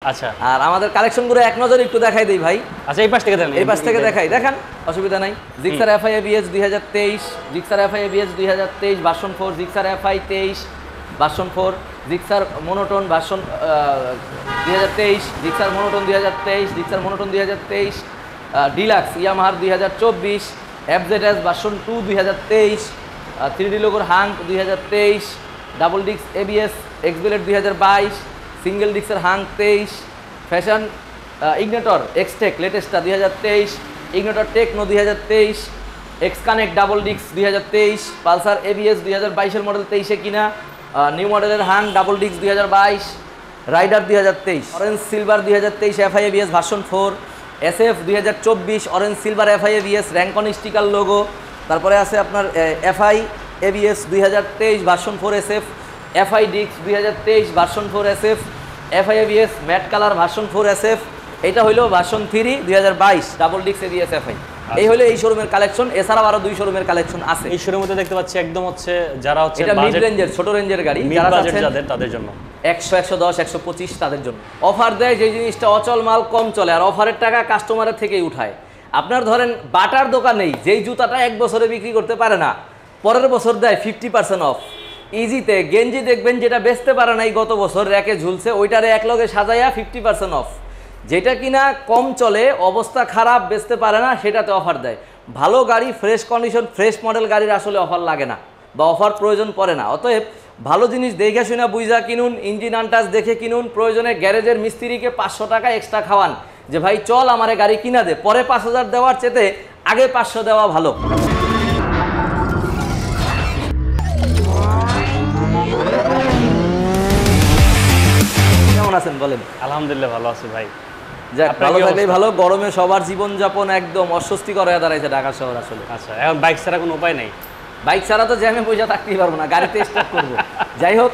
আচ্ছা আর আমাদের কালেকশনগুলো এক নজরে একটু দেখাই দেই ভাই। আচ্ছা এই পাশ থেকে দেন, এই পাশ থেকে দেখাই, দেখেন অসুবিধা নাই। Gixxer FI ABS 2023, Gixxer FI ABS 2023 version 4, Gixxer FI 23 version 4, Gixxer monotone version 2023, Gixxer monotone 2023, Gixxer monotone 2023, deluxe ইয়ামাহার 2024, এফজেডএস ভার্সন 2 2023, 3D লোগোর Hunk 2023, double disc ABS Xblade 2022, single ডিস্কের হাঙ্ক 23, ফ্যাশন ইগনেটর এক্সটেক লেটেস্টটা 2023, Ignitor Techno 2023, X connect double disc 2023, Pulsar ABS 2022-এর model 23-এ কিনা, new মডেলের Hang double disc 2022, Rider 2023, orange silver 2023 FI ABS version 4, SF 2024 orange silver FI ABS র্যাঙ্কন sticker logo. তারপরে আছে আপনার FI ABS 2023 version 4 SF, FI disc 2023 version 4 SF, FI ABS matte colour version 4 SF. এটা হলো version 3 2022 double disc ABS FI. এই হলো এই শোরুমের কালেকশন। এছাড়াও আরো দুই শোরুমের কালেকশন আছে। এই শোরুমের মধ্যে দেখতে পাচ্ছি একদম হচ্ছে যারা হচ্ছে এটা মিড রেঞ্জের ছোট রেঞ্জের গাড়ি, যারা বাজেট যাদের তাদের জন্য 100 110 125 তাদের জন্য অফার দেয়। যে জিনিসটা অচল মাল কম চলে আর অফারের টাকা কাস্টমারের থেকেই উঠায়। আপনার ধরেন বাটার দোকানেই যেই জুতাটা এক বছরে বিক্রি করতে পারে না, পরের বছর দেয় 50% অফ। ইজিতে গেঞ্জি দেখবেন যেটা বেচতে পারে নাই গত বছর র্যাকে ঝুলছে, ওইটারে এক লগে সাজাইয়া 50% অফ। যেটা কিনা কম চলে, অবস্থা খারাপ, বেচতে পারে না, সেটাতে অফার দেয়। ভালো গাড়ি, ফ্রেশ কন্ডিশন, ফ্রেশ মডেল গাড়ির আসলে অফার লাগে না বা অফার প্রয়োজন পড়ে না। অতএব ভালো জিনিস দেখে শুনে বুঝা কিনুন, ইঞ্জিন আনটাচ দেখে কিনুন। প্রয়োজনে গ্যারেজের মিস্ত্রিকে 500 টাকা এক্সট্রা খাওয়ান যে ভাই চল আমারে গাড়ি কিনা দে, পরে 5000 দেওয়ার চেতে আগে 500 দেওয়া ভালো। কেমন আছেন বলেন? আলহামদুলিল্লাহ ভালো আছি ভাই। যাক, ভালো থাকলেই ভালো। গরমে সবার জীবনযাপন একদম অস্বস্তিকর হয়ে দাঁড়াইছে ঢাকা শহর আসলে। আচ্ছা, এখন বাইক ছাড়া কোনো উপায় নেই? বাইক ছাড়া তো জ্যামে পয়সা থাকতেই পারবো না, গাড়িতে স্টার্ট করবো। যাই হোক,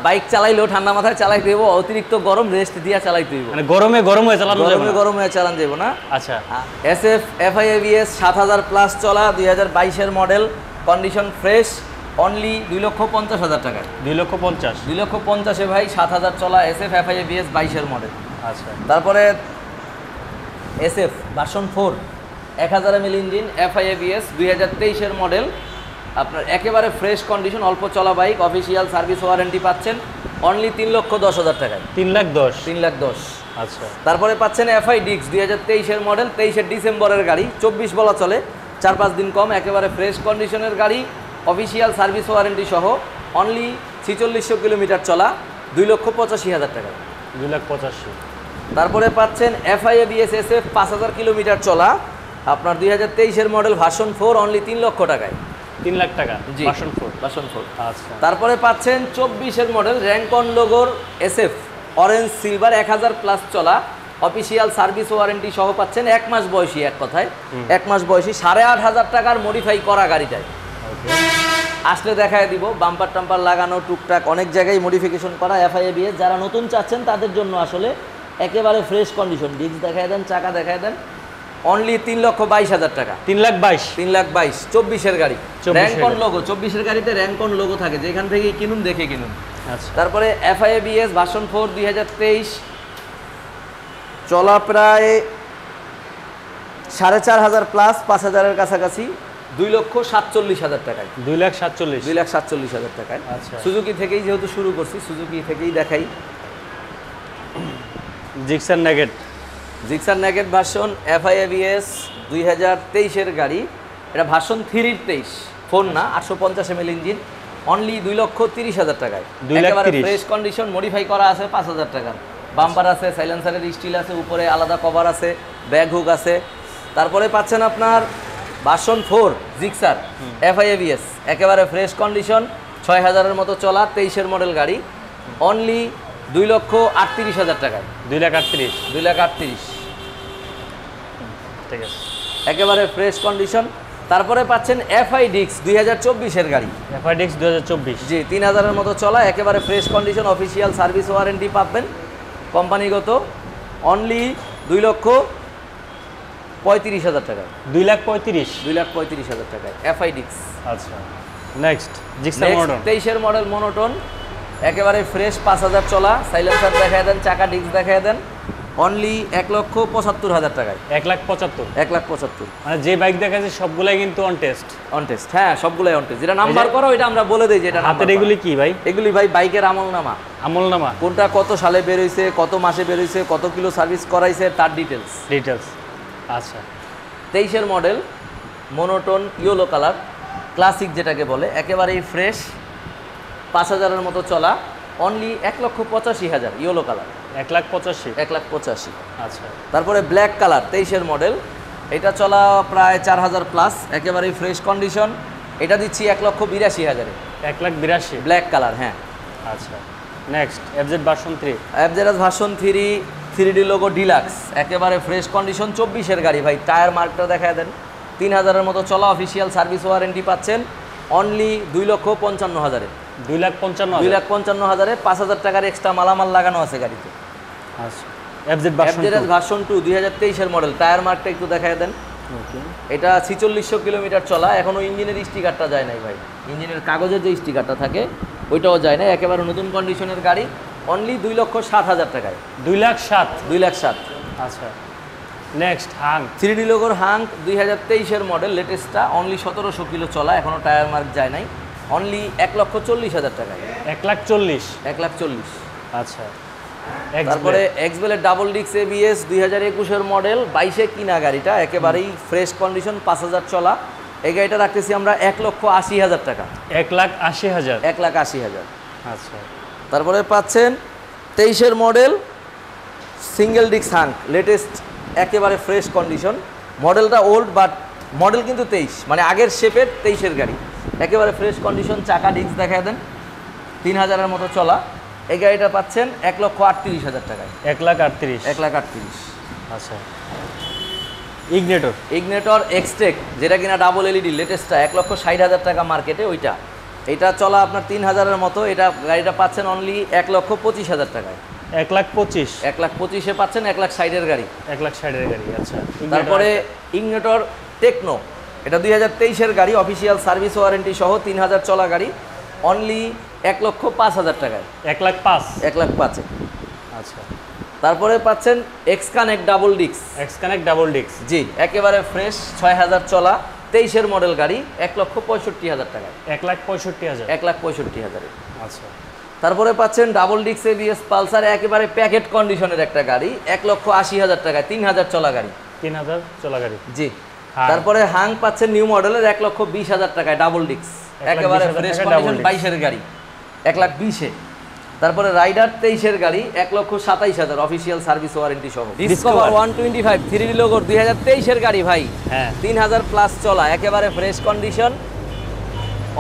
বাইক চালাইলেও ঠান্ডা মাথায় চালাইতে দেবো, অতিরিক্ত গরম রেস্ট দিয়া চালাইতে দেবো। মানে গরমে গরম হয়ে চালানো যাবে না? গরমে চালান যাবো না। আচ্ছা, এসএফ এফআই এবিএস 7000 প্লাস চলা 2022-এর মডেল, কন্ডিশন ফ্রেশ, অনলি 2,50,000 টাকা। 2,50,000? 2,50,000-এ ভাই 7000 চলা এসএফ এফআই এবিএস 22-এর মডেল। আচ্ছা, তারপরে SF version 4 1000 ml engine, FI ABS 2023-এর মডেল, আপনার একেবারে ফ্রেশ কন্ডিশন, অল্প চলা বাইক, অফিসিয়াল সার্ভিস ওয়ারেন্টি পাচ্ছেন অনলি 3,10,000 টাকায়। 3,10,000? 3,10,000। আচ্ছা, তারপরে পাচ্ছেন এফআই ডিক্স 2023-এর মডেল, 23-এর ডিসেম্বরের গাড়ি, 24 বলা চলে, 4-5 দিন কম, একেবারে ফ্রেশ কন্ডিশনের গাড়ি, অফিসিয়াল সার্ভিস ওয়ারেন্টি সহ, অনলি 4600 কিলোমিটার চলা, 2,85,000 টাকা। 2,85,000। তারপরে পাচ্ছেন এফআই এবিএস এসএফ 5000 কিলোমিটার চলা, আপনার 2023-এর মডেল ভার্সন 4, অনলি 3 লক্ষ টাকায়। 3 লাখ টাকা জি, ভার্সন 4। আচ্ছা, তারপরে পাচ্ছেন 24-এর মডেল র্যাঙ্কন লোগোর এসএফ অরেঞ্জ সিলভার 1000 প্লাস চলা, অফিসিয়াল সার্ভিস ওয়ারেন্টি সহ পাচ্ছেন, 1 মাস বয়সী, এক কথায় 1 মাস বয়সী, 8,500 টাকার মডিফাই করা গাড়িটায়। আসলে দেখায় দিব, বাম্পার টাম্পার লাগানো, টুকটাক অনেক জায়গায় মডিফিকেশন করা এফআই এবিএস। যারা নতুন চাচ্ছেন তাদের জন্য আসলে একেবারে ফ্রেশ কন্ডিশন। ডিস্ক দেখায় দেন, চাকা দেখায় দেন, অনলি 3,22,000 টাকা। 3,22,000? 3,22,000, 24-এর গাড়ি, র্যাঙ্কন লোগো। 24-এর গাড়িতে র্যাঙ্কন লোগো থাকে, যেখান থেকে কিনুন দেখে কিনুন। আচ্ছা, তারপরে এফআই এবিএস ভার্সন 4 2023 চলা প্রায় 4,500 প্লাস, 5,000-এর কাছাকাছি, 2,47,000 টাকায়। 2,47,000? 2,47,000 টাকায়। আচ্ছা, সুজুকি থেকেই যেহেতু শুরু করছি, সুজুকি থেকেই দেখাই। Gixxer naked, Gixxer naked version FI ABS 2023-এর গাড়ি, এটা ভার্সন 3-র 23, ফোন না, 850 ml ইঞ্জিন, অনলি 2,30,000 টাকায়। একেবারে ফ্রেশ কন্ডিশন, মডিফাই করা আছে 5,000 টাকার। বাম্পার আছে, সাইলেন্সারের স্টিল আছে, উপরে আলাদা কভার আছে, ব্যাগ হুক আছে। তারপরে পাচ্ছেন আপনার ভার্সন 4 জিক্সার এফআই এবিএস, একেবারে ফ্রেশ কন্ডিশন, 6,000-এর মতো চলা, 23-এর মডেল গাড়ি, অনলি 2,38,000 টাকায়। 2,38,000? 2,38,000, ঠিক আছে, একেবারে ফ্রেশ কন্ডিশন। তারপরে পাচ্ছেন এফআই ডিক্স 2024-এর গাড়ি, এফআই ডিক্স 2024? জি, 3,000-এর মতো চলা, একেবারে fresh condition, official service warranty পাবেন কোম্পানিগত, অনলি 2,35,000 টাকা। 2,35,000? 2,35,000 টাকায় এফআই ডিক্স। আচ্ছা, নেক্সট জিক্সার মোনোটোন 23-এর মডেল মোনোটোন, একেবারে ফ্রেশ 5000 চলা, সাইলেন্সার দেখায় দেন, চাকা ডিস্ক দেখায় দেন, অনলি 1,75,000 টাকায়। 1,75,000। 1,75,000 মানে যে বাইক দেখাচ্ছে সবগুলাই কিন্তু অন টেস্ট। অন টেস্ট, হ্যাঁ সবগুলাই অন টেস্ট। যেটা নাম্বার করা ওইটা আমরা বলে দিই, যেটা হাতের এগুলি কি ভাই? এগুলি ভাই বাইকের আমলনামা। আমলনামা? কোনটা কত সালে বের হইছে, কত মাসে বের হইছে, কত কিলো সার্ভিস করাইছে তার ডিটেলস। আচ্ছা। 23-এর model, monotone yellow colour, classic যেটাকে বলে, একেবারেই ফ্রেশ, 5000-এর মতো চলা, অনলি 1,85,000 ইয়েলো কালার। 1,85,000। 1,85,000। আচ্ছা। তারপরে ব্ল্যাক কালার, 23-এর মডেল, এটা চলা প্রায় 4000 প্লাস, একেবারেই ফ্রেশ কন্ডিশন, এটা দিচ্ছি 1,82,000-এ। 1,82,000 ব্ল্যাক কালার, হ্যাঁ। আচ্ছা। Next FZ version 3। FZ version 3, 3D logo deluxe, একেবারে ফ্রেশ কন্ডিশন, 24-এর গাড়ি ভাই। টায়ার মার্কটা দেখায় দেন, 3000-এর মতো চলা, অফিসিয়াল সার্ভিস ওয়ারেন্টি পাচ্ছেন অনলি 2,55,000-এ। 2,55,000। 2,55,000-এ 5,000 টাকার এক্সট্রা মালামাল লাগানো আছে গাড়িতে। আচ্ছা। এফজেড ভার্সন 2 2023-এর মডেল, টায়ার মার্কটা একটু দেখায় দেন। এটা 4600 কিলোমিটার চলা, এখনো ইঞ্জিনের স্টিকারটা যায় নাই ভাই। ইঞ্জিনের কাগজের যে স্টিকারটা থাকে ওইটাও যায় না, একেবারে নতুন কন্ডিশনের গাড়ি, অনলি 2,07,000 টাকায়। 2,07,000। 2,07,000। আচ্ছা। Next Hang 3D লোগোর Hang 2023-এর model, লেটেস্টটা, only 1700 kilo চলা, এখনো টায়ার মার্ক যায় নাই, অনলি 1,40,000 টাকায়। 1,40,000। 1,40,000। আচ্ছা। তারপরে এক্সবেলের ডাবল ডিক্স এবিএস 2021-এর মডেল, 22-এ কিনা গাড়িটা, একেবারেই ফ্রেশ কন্ডিশন, 5000 চলা, এই গাড়িটা রাখতেছি আমরা 1,80,000 টাকা। 1,80,000। 1,80,000। আচ্ছা। তারপরে পাচ্ছেন 23-এর মডেল, সিঙ্গেল ডিক্স হাং, লেটেস্ট, একেবারে ফ্রেশ কন্ডিশন, মডেলটা ওল্ড বাট মডেল কিন্তু 23, মানে আগের শেপের 23-এর গাড়ি, একেবারে ফ্রেশ কন্ডিশন, চাকা ডিক্স দেখায় দেন, 3000-এর মতো চলা, এই গাড়িটা পাচ্ছেন 1,38,000 টাকায়। 1,38,000। 1,38,000। আচ্ছা। ইগনেটর এক্সটেক, যেটা কিনা ডাবল এলইডি, লেটেস্টটা, 1,60,000 টাকা মার্কেটে ওইটা। এটা চলা আপনার 3000-এর মতো, এটা গাড়িটা পাচ্ছেন অনলি 1,25,000 টাকায়। 1,25,000। 1,25,000-এ পাচ্ছেন 1,60,000-এর গাড়ি। 1,60,000-এর গাড়ি। আচ্ছা। তারপরে ইগনেটর টেকনো, এটা 2023-এর গাড়ি, অফিসিয়াল সার্ভিস ওয়ারেন্টি সহ, 3000 চলা গাড়ি, অনলি 1,05,000 টাকায়। 1,05,000। 1,05,000-এ। আচ্ছা। তারপরে পাচ্ছেন এক্সকানেক্ট ডাবল ডিক্স। এক্সকানেক্ট ডাবল ডিক্স, জি, একেবারে ফ্রেশ, 6000 চলা, 23-এর মডেল গাড়ি, 1,65,000 টাকায়। 1,65,000। 1,65,000-এ। আচ্ছা। তারপরে পাচ্ছেন ডাবল ডিক্স এবিএস পালসার, একেবারে প্যাকেট কন্ডিশনের একটা গাড়ি, 1,80,000 টাকায়, 3000 চলা গাড়ি। 3000 চলা গাড়ি, জি। তারপরে হাং পাচ্ছেন নিউ মডেলের 1,20,000 টাকায়, ডাবল ডিক্স, একেবারে ফ্রেশ কন্ডিশন, 22-এর গাড়ি, 1,20,000-এ। তারপরে রাইডার 23-এর গাড়ি, 1,27,000, অফিসিয়াল সার্ভিস ওয়ারেন্টি সহ। ডিসকভার 125 3D লোগোর 2023-এর গাড়ি ভাই, হ্যাঁ, 3000 প্লাস চলা, একেবারে ফ্রেশ কন্ডিশন,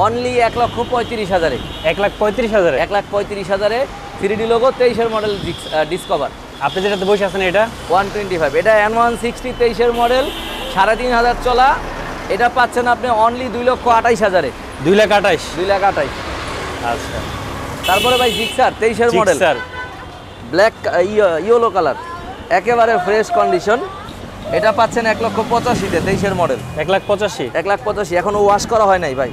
অনলি 1,35,000-এ। 1,35,000। 1,35,000-এ 3D লোগো, 23-এর মডেল ডিসকভার। আপনি যেটাতে বসে আছেন এটা 125, এটা N160 23-এর মডেল, 3,500 চলা, এটা পাচ্ছেন আপনি অনলি 2,28,000-এ। 2,28,000। 2,28,000। আচ্ছা। তারপরে ভাই জিক্সার 23-এর model, sir black yellow colour, একেবারে ফ্রেশ কন্ডিশন, এটা পাচ্ছেন 1,85,000-তে, 23-এর মডেল। 1,85,000। 1,85,000, এখনো ওয়াশ করা হয় নাই ভাই।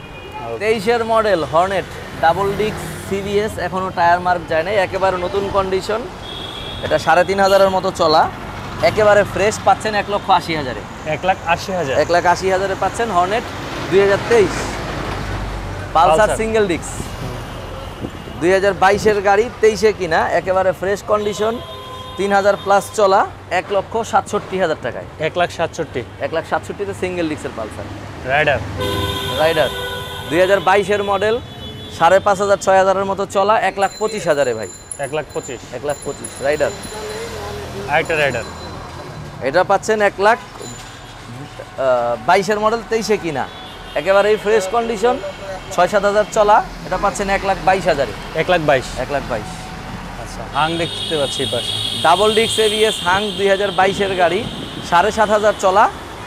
23-এর মডেল হর্নেট ডাবল ডিক্স সিবিএস, এখনো টায়ার মার্ক যায় নাই, একেবারে নতুন কন্ডিশন, এটা 3,500-এর মতো চলা, একেবারে ফ্রেশ, পাচ্ছেন 1,80,000-এ। 1,80,000। 1,80,000-এ পাচ্ছেন হর্নেট 2023 পালসার সিঙ্গেল ডিক্স, 2022-এর গাড়ি, 23-এ কিনা, একেবারে ফ্রেশ কন্ডিশন, 3000 প্লাস চলা, 1,67,000 টাকায়। 1,67,000। 1,67,000-তে সিঙ্গেল ডিক্সের পালসার রাইডার। রাইডার 2022-এর মডেল, 5,500 6,000-এর মতো চলা, 1,25,000-এ ভাই। 1,25,000। 1,25,000 রাইডার। আরেকটা রাইডার, এটা পাচ্ছেন 1,22,000-এর মডেল, 23-এ কিনা, একেবারেই ফ্রেশ কন্ডিশন, 6-7,000 চলা, এটা পাচ্ছেন 1,22,000-এ। 1,22,000। 1,22,000। আচ্ছা, হাং দেখতে পাচ্ছি এই পাশে, ডাবল ডিক্স এবিএস হাং 2022-এর গাড়ি, 7,500 চলা,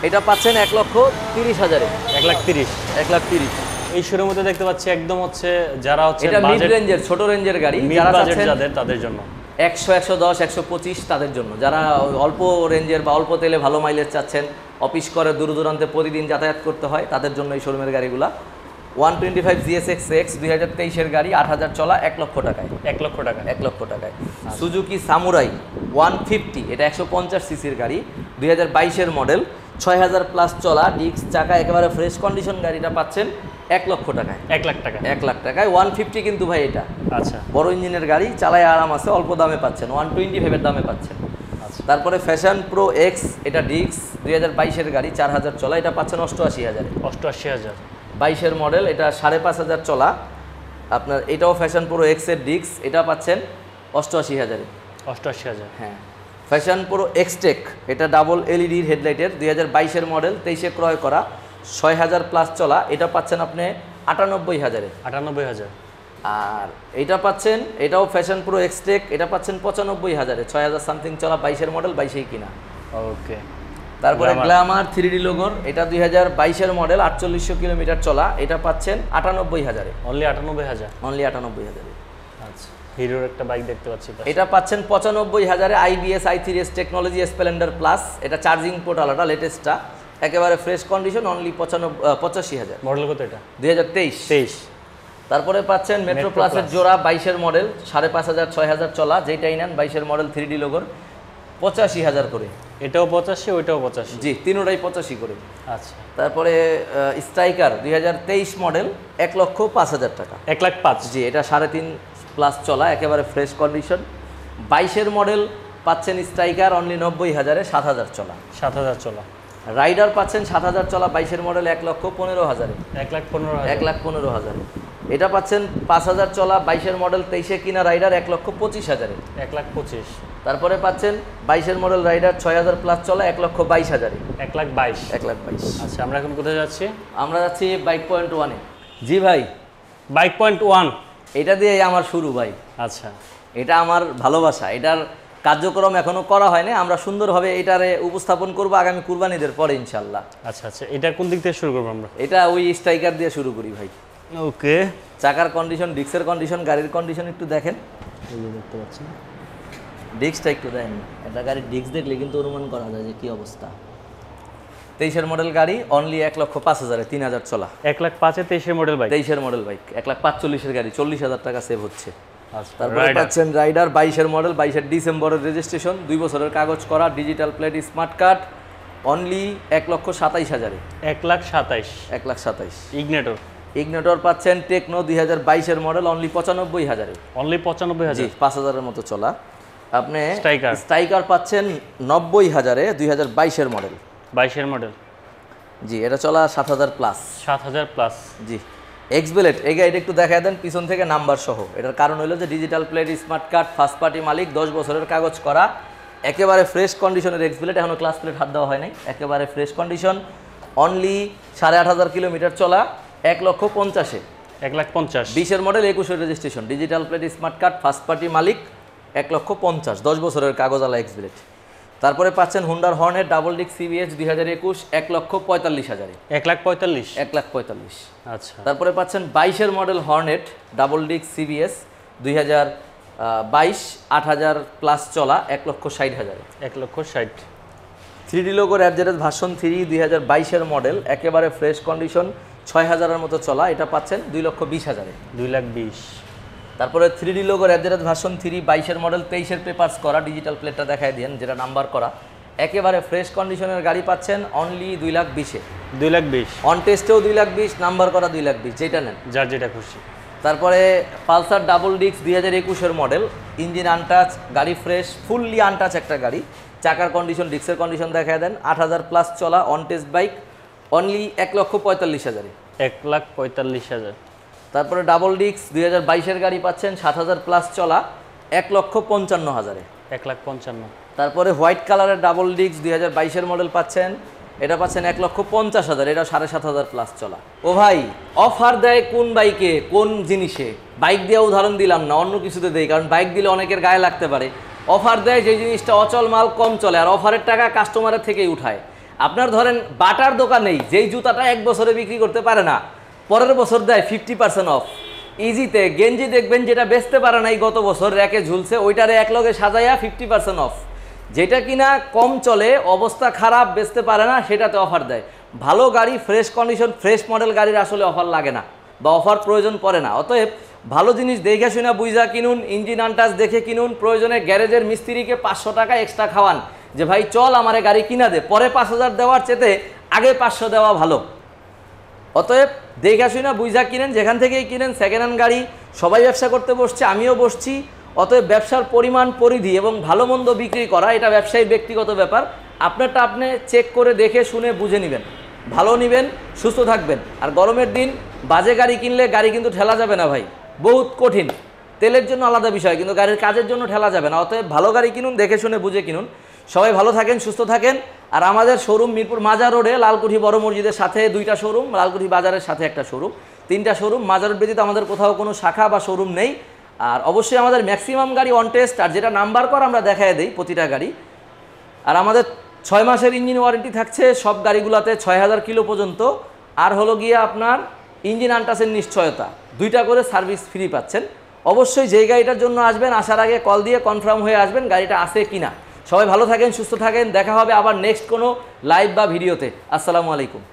এটা পাচ্ছেন 1,30,000-এ। 1,30,000। 1,30,000। এই শোরুমের মধ্যে দেখতে পাচ্ছি একদম হচ্ছে যারা হচ্ছে এটা মিড বাজেট, রেঞ্জের, ছোট রেঞ্জের গাড়ি, মিড যারা বাজেট চাচ্ছেন যাদের, তাদের জন্য 100 110 125 তাদের জন্য, যারা অল্প রেঞ্জের বা অল্প তেলে ভালো মাইলেজ চাচ্ছেন, অফিস করে দূর দূরান্তে প্রতিদিন যাতায়াত করতে হয়, তাদের জন্য এই শোরুমের গাড়িগুলা। 125 GSX-X 2023-এর গাড়ি, 8,000 চলা, 1 লক্ষ টাকায়। 1 লক্ষ টাকা। 1 লক্ষ টাকায়। সুজুকি সামুরাই 150, এটা 150 সিসির গাড়ি, 2022-এর মডেল, 6,000 প্লাস চলা, ডিস্ক চাকা একেবারে ফ্রেশ কন্ডিশন, গাড়িটা পাচ্ছেন 1 লক্ষ টাকায়। 1 লাখ টাকা। 1 লাখ টাকায় 150 কিন্তু ভাই এটা। আচ্ছা। বড় ইঞ্জিনের গাড়ি, চালায় আরাম আছে, অল্প দামে পাচ্ছেন, 125 এর দামে পাচ্ছেন। আচ্ছা। তারপরে ফ্যাশন প্রো এক্স, এটা ডিস্ক, 2022-এর গাড়ি, 4,000 চলা, এটা পাচ্ছেন 88,000। 88,000। 22-এর মডেল, এটা 5,500 চলা। আপনার এটাও ফ্যাশন প্রো এক্সের ডিস্ক, এটা পাচ্ছেন 88,000। 88,000। হ্যাঁ। ফ্যাশন প্রো এক্সটেক, এটা ডাবল এলইডির হেডলাইটের, 2022-এর মডেল, 23-এ ক্রয় করা, 6,000 প্লাস চলা, এটা পাচ্ছেন আপনি 98,000। 98,000। আর এটা পাচ্ছেন, এটাও ফ্যাশন প্রো এক্সটেক, এটা পাচ্ছেন 95,000, 6,000 সামথিং চলা, 22-এর মডেল, 22-এই কিনা। ওকে। তারপরে গ্ল্যামার 3D লোগোর, এটা 2022-এর মডেল, 4800 কিলোমিটার চলা, এটা পাচ্ছেন 98,000। অনলি 98,000। অনলি 98,000। আচ্ছা। হিরোর একটা বাইক দেখতে পাচ্ছি। এটা পাচ্ছেন 95,000, IBS i3S technology Splendor plus, এটা চার্জিং পোর্ট আলাদা, লেটেস্টটা, একেবারে ফ্রেশ কন্ডিশন, অনলি 85,000। মডেল কত এটা? 2023। তারপরে পাচ্ছেন মেট্রো প্লাসের জোড়া, 22-এর মডেল, 5,500 6,000 চলা, যেটাই নেন 22-এর মডেল 3D লোগোর, 85,000 করে। এটাও 85, ওইটাও 85? জি, তিনোটাই 85 করে। আচ্ছা। তারপরে স্ট্রাইকার 2023 মডেল, 1,05,000 টাকা। 1,05,000? জি, এটা 3.5 প্লাস চলা, একেবারে ফ্রেশ কন্ডিশন। 22-এর মডেল পাচ্ছেন স্ট্রাইকার অনলি 90,000-এ, 7,000 চলা। 7,000 চলা। রাইডার পাচ্ছেন 7,000 চলা, 22-এর মডেল, 1,15,000-এ। 1,15,000। 1,15,000-এ। এটা পাচ্ছেন 5,000 চলা, 22-এর মডেল, 23-এ কিনা রাইডার, 1,25,000-এ। 1,25,000। তারপরে পাচ্ছেন 22-এর মডেল রাইডার, 6,000 প্লাস চলা, 1,22,000-এ। 1,22,000। 1,22,000। আচ্ছা, আমরা এখন কোথায় যাচ্ছি? আমরা যাচ্ছি বাইক পয়েন্ট 1-এ। জি ভাই, বাইক পয়েন্ট 1? এটা দিয়েই আমার শুরু ভাই। আচ্ছা। এটা আমার ভালোবাসা, এটার কার্যক্রম এখনো করা হয়নি, আমরা সুন্দরভাবে এটারে উপস্থাপন করব আগামী কুরবানিদের পরে ইনশাল্লাহ। আচ্ছা আচ্ছা, এটা কোন দিক থেকে শুরু করবো আমরা? এটা ওই স্ট্রাইকার দিয়ে শুরু করি ভাই। ওকে। চাকার কন্ডিশন, ডিস্কের কন্ডিশন, গাড়ির কন্ডিশন একটু দেখেন। এই যে দেখতে পাচ্ছেন, ডিস্কটা একটু দেখেন, একটা গাড়ির ডিস্ক দেখলে কিন্তু অনুমান করা যায় যে কি অবস্থা। 23-এর মডেল গাড়ি, অনলি 1,05,000-এ, 3,000 চলা। 1,05,000-এ 23-এর মডেল বাইক। 23-এর মডেল বাইক, 1,45,000-এর গাড়ি, 40,000 টাকা সেভ হচ্ছে। আচ্ছা। তারপরে পাচ্ছেন রাইডার 22-এর মডেল, 22-এর ডিসেম্বরের রেজিস্ট্রেশন, 2 বছরের কাগজ করা, digital plate, smart card, only 1,27,000-এ। 1,27,000? 1,27,000। ইগনেটর? ইগনেটর পাচ্ছেন টেকনো 2022-এর মডেল, অনলি 95,000-এ। অনলি 95,000? জি, 5,000-এর মতো চলা। আপনি স্ট্রাইকার পাচ্ছেন 90,000-এ, 2022-এর মডেল। 22-এর মডেল? জি, এটা চলা 7,000 প্লাস। 7,000 প্লাস? জি। এক্সবেলেট, এই গাড়িটা একটু দেখায় দেন পিছন থেকে নাম্বার সহ। এটার কারণ হলো যে digital plate, smart card, first party মালিক, 10 বছরের কাগজ করা, একেবারে ফ্রেশ কন্ডিশনের এক্সবেলেট, এখনও ক্লাস প্লেট হাত দেওয়া হয় নাই, একেবারে ফ্রেশ কন্ডিশন, অনলি 8,500 কিলোমিটার চলা, 1,50,000-এ। 1,50,000? 20-এর মডেল, 21-এর registration, digital plate, smart card, first party মালিক, 1,50,000, 10 বছরের কাগজওয়ালা এক্সবেলেট। তারপরে পাচ্ছেন হুন্ডার হর্নেট ডাবল ডিস্ক সিবিএস 2021, 1,45,000-এ। 1,45,000? 1,45,000। আচ্ছা। তারপরে পাচ্ছেন 22-এর model Hornet double disc CBS 2022, 8,000 plus চলা, 1,60,000-এ। 1,60,000? 3D লোগোর অ্যাডজারেস ভার্সন 3 2022-এর মডেল, একেবারে ফ্রেশ কন্ডিশন, 6,000-এর মতো চলা, এটা পাচ্ছেন 2,20,000-এ। 2,20,000? তারপরে 3D লোগোর অ্যাডজারেস ভার্সন 3 22-এর মডেল, 23-এর পেপারস করা, ডিজিটাল প্লেটটা দেখায় দিন যেটা নাম্বার করা, একেবারে ফ্রেশ কন্ডিশনের গাড়ি পাচ্ছেন অনলি 2,20,000-এ। 2,20,000? অন টেস্টেও 2,20,000, নাম্বার করা 2,20,000, যেটা নেন, যার যেটা খুশি। তারপরে পালসার ডাবল ডিস্ক 2021-এর মডেল, ইঞ্জিন আনটাচ, গাড়ি ফ্রেশ, ফুললি আনটাচ একটা গাড়ি, চাকার কন্ডিশন, ডিস্কের কন্ডিশন দেখায় দেন, 8,000 প্লাস চলা, অন টেস্ট বাইক, অনলি 1,45,000-এ। 1,45,000? তারপরে ডাবল ডিস্ক 2022-এর গাড়ি পাচ্ছেন 7,000 প্লাস চলা, 1,55,000-এ। 1,55,000? তারপরে হোয়াইট কালারের ডাবল ডিস্ক 2022-এর মডেল পাচ্ছেন, এটা পাচ্ছেন 1,50,000, এটা 7,500 প্লাস চলা। ও ভাই, অফার দেয় কোন বাইকে, কোন জিনিসে? বাইক দিয়ে উদাহরণ দিলাম না, অন্য কিছুতে দেই, কারণ বাইক দিলে অনেকের গায়ে লাগতে পারে। অফার দেয় যে জিনিসটা অচল মাল, কম চলে, আর অফারের টাকা কাস্টমারের থেকেই উঠায়। আপনার ধরেন বাটার দোকানেই যেই জুতাটা 1 বছরে বিক্রি করতে পারে না, পরের বছর দেয় 50% অফ। ইজিতে গেঞ্জি দেখবেন যেটা বেচতে পারে নাই গত বছর, র্যাকে ঝুলছে, ওইটারে একলগে সাজাইয়া 50% অফ। যেটা কিনা কম চলে, অবস্থা খারাপ, বেচতে পারে না, সেটাতে অফার দেয়। ভালো গাড়ি, ফ্রেশ কন্ডিশন, ফ্রেশ মডেল গাড়ির আসলে অফার লাগে না। বা অফার প্রয়োজন পড়ে না। অতএব ভালো জিনিস দেখে শুনে বুঝা কিনুন, ইঞ্জিন আনটাচ দেখে কিনুন, প্রয়োজনে গ্যারেজের মিস্ত্রিকে 500 টাকা এক্সট্রা খাওয়ান যে ভাই চল আমারে গাড়ি কিনা দে, পরে 5000 দেওয়ার চেতে আগে 500 দেওয়া ভালো। অতএব দেখে শুনে বুঝা কিনেন, যেখান থেকেই কিনেন। সেকেন্ড হ্যান্ড গাড়ি সবাই ব্যবসা করতে বসছে, আমিও বসছি। অতএব ব্যবসার পরিমাণ পরিধি এবং ভালো মন্দ বিক্রি করা এটা ব্যবসায়ীর ব্যক্তিগত ব্যাপার। আপনারটা আপনি চেক করে দেখে শুনে বুঝে নেবেন, ভালো নেবেন, সুস্থ থাকবেন। আর গরমের দিন বাজে গাড়ি কিনলে গাড়ি কিন্তু ঠেলা যাবে না ভাই, বহুত কঠিন। তেলের জন্য আলাদা বিষয়, কিন্তু গাড়ির কাজের জন্য ঠেলা যাবে না। অতএব ভালো গাড়ি কিনুন, দেখে শুনে বুঝে কিনুন। সবাই ভালো থাকেন, সুস্থ থাকেন। আর আমাদের শোরুম মিরপুর মাজার রোডে, লালকুঠি বড় মসজিদের সাথে 2টা শোরুম, লালকুঠি বাজারের সাথে 1টা শোরুম, 3টা শোরুম। মাজার রোড ব্যতীত আমাদের কোথাও কোনো শাখা বা শোরুম নেই। আর অবশ্যই আমাদের ম্যাক্সিমাম গাড়ি অন টেস্ট, আর যেটা নাম্বার কর আমরা দেখায় দিই প্রতিটা গাড়ি। আর আমাদের 6 মাসের ইঞ্জিন ওয়ারেন্টি থাকছে সব গাড়িগুলোতে 6000 কিলো পর্যন্ত। আর হলো গিয়ে আপনার ইঞ্জিন আনটাচের নিশ্চয়তা, 2টা করে সার্ভিস ফ্রি পাচ্ছেন। অবশ্যই যেই গাড়িটার জন্য আসবেন আসার আগে কল দিয়ে কনফার্ম হয়ে আসবেন গাড়িটা আছে কিনা। সবাই ভালো থাকেন, সুস্থ থাকেন। দেখা হবে আবার নেক্সট কোনো লাইভ বা ভিডিওতে। আসসালামু আলাইকুম।